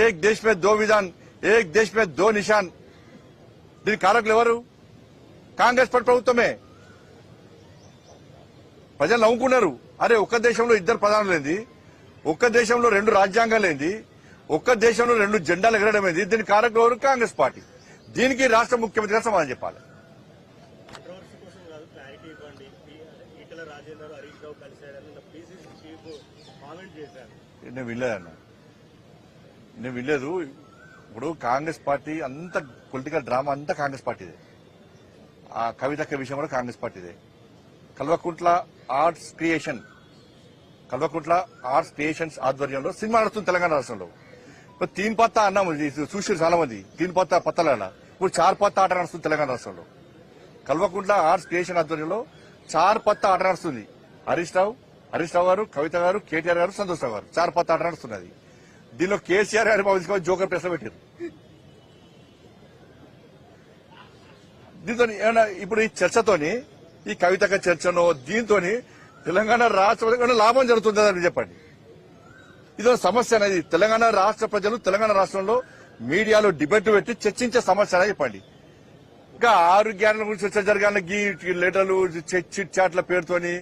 एक देश में दो विधान, एक देश में दो निशान, దీని కారకులు ఎవరు? కాంగ్రెస్ పార్టీ ప్రభుత్వమే. ప్రజలు నవ్వుకున్నారు. అరే ఒక్క దేశంలో ఇద్దరు ప్రధానులేంది, ఒక్క దేశంలో రెండు రాజ్యాంగాలేంది, ఒక్క దేశంలో రెండు జెండాలు ఎగరడం ఏంది? దీని కారకులు ఎవరు? కాంగ్రెస్ పార్టీ. దీనికి రాష్ట్ర ముఖ్యమంత్రి గారు సమాధానం చెప్పాలి. నేను వినలేదన్న, నేను వినలేదు. ఇప్పుడు కాంగ్రెస్ పార్టీ అంత పొలిటికల్ డ్రామా అంతా కాంగ్రెస్ పార్టీదే. ఆ కవితక్క విషయం కూడా కాంగ్రెస్ పార్టీదే. కల్వకుంట్ల ఆర్ట్స్ క్రియేషన్స్ ఆధ్వర్యంలో సినిమా నడుస్తుంది తెలంగాణ రాష్ట్రంలో. ఇప్పుడు తీన్ పత్తా అన్నాము చూసి చాలా మంది, తీన్ పత్తా పత్తల ఇప్పుడు చార్ పత్తా ఆట నడుస్తుంది తెలంగాణ రాష్ట్రంలో. కల్వకుంట్ల ఆర్ట్స్ క్రియేషన్ ఆధ్వర్యంలో చార్ పత్తా ఆట నడుస్తుంది. హరీష్ రావు గారు, కవిత గారు, కేటీఆర్ గారు, సంతోష్ రావు గారు చార్ పత్తా ఆట నడుస్తున్నది. దీనిలో కేసీఆర్ గారు భావించుకొని జోకర్ ప్రెస్ పెట్టారు. దీంతో ఏమన్నా ఇప్పుడు ఈ చర్చతోని, ఈ కవితక చర్చనో దీంతో తెలంగాణ రాష్ట్ర లాభం జరుగుతుందని చెప్పండి. ఇదో సమస్య అనేది. తెలంగాణ రాష్ట్ర ప్రజలు తెలంగాణ రాష్ట్రంలో మీడియాలో డిబేట్ పెట్టి చర్చించే సమస్య అనేది చెప్పండి. ఇంకా 6 గ్యారెంటీల గురించి చర్చ జరగాలని గీ లెటర్లు చిట్ చాట్ల పేరుతోని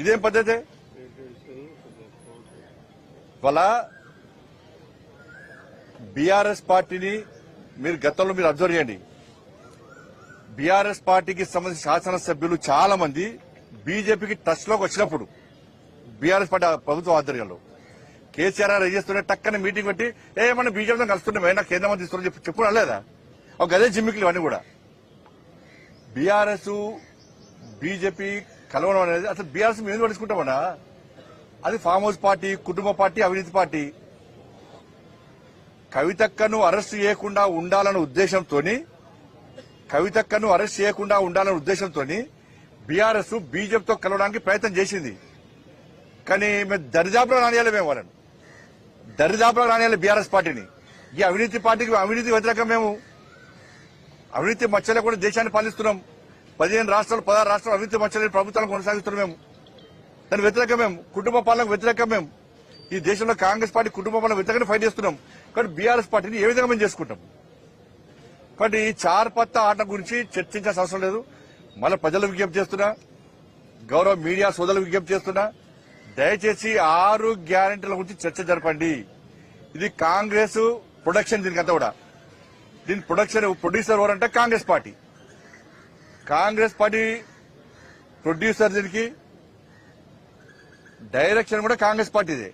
ఇదేం పద్ధతి? ఇవాళ బీఆర్ఎస్ పార్టీని మీరు గతంలో మీరు అబ్జర్వ్ చేయండి. బీఆర్ఎస్ పార్టీకి సంబంధించిన శాసనసభ్యులు చాలా మంది బీజేపీకి టచ్ లోకి వచ్చినప్పుడు బీఆర్ఎస్ పార్టీ ప్రభుత్వ ఆధ్వర్యంలో కేసీఆర్ గారు చేస్తుంటే టక్కన మీటింగ్ పెట్టి ఏమన్నా బీజేపీతో కలుస్తుండే నాకు కేంద్ర మంత్రి ఇస్తున్నా చెప్పడం లేదా? ఒక గదే జిమ్మికులు ఇవన్నీ కూడా. బీఆర్ఎస్ బీజేపీ కలవడం అనేది అసలు బీఆర్ఎస్ మేము పడుచుకుంటామన్నా. అది ఫామ్ హౌస్ పార్టీ, కుటుంబ పార్టీ, అవినీతి పార్టీ. కవితక్కను అరెస్ట్ చేయకుండా ఉండాలన్న ఉద్దేశంతో బీఆర్ఎస్ బీజేపీతో కలవడానికి ప్రయత్నం చేసింది. కానీ మేము దరిదాపులో రానియాలి, మేము వాళ్ళని దరిదాపులో రానియాలి బీఆర్ఎస్ పార్టీని. ఈ అవినీతి పార్టీకి అవినీతి వ్యతిరేకం. మేము అవినీతి మచ్చలే కూడా దేశాన్ని పాలిస్తున్నాం. 15 రాష్ట్రాలు 16 రాష్ట్రాలు అవినీతి మచ్చలే ప్రభుత్వాలను కొనసాగిస్తున్నాం. మేము దాని వ్యతిరేకం. మేము కుటుంబ పాలనకు వ్యతిరేకం. మేము ఈ దేశంలో కాంగ్రెస్ పార్టీ కుటుంబ పాలన వ్యతిరేకంగా ఫైట్ చేస్తున్నాం. కాబట్టి బీఆర్ఎస్ పార్టీని ఏ విధంగా మేము చేసుకుంటాం? కాబట్టి ఈ చార్ పత్తా ఆట గురించి చర్చించాల్సిన అవసరం లేదు. మళ్ళీ ప్రజలకు విజ్ఞప్తి చేస్తున్నా, గౌరవ మీడియా సోదరులకు విజ్ఞప్తి చేస్తున్నా, దయచేసి 6 గ్యారెంటీల గురించి చర్చ జరపండి. ఇది కాంగ్రెస్ ప్రొడక్షన్. దీనికంతా కూడా దీని ప్రొడ్యూసర్ ఎవరంటే కాంగ్రెస్ పార్టీ ప్రొడ్యూసర్. దీనికి డైరెక్షన్ కూడా కాంగ్రెస్ పార్టీదే.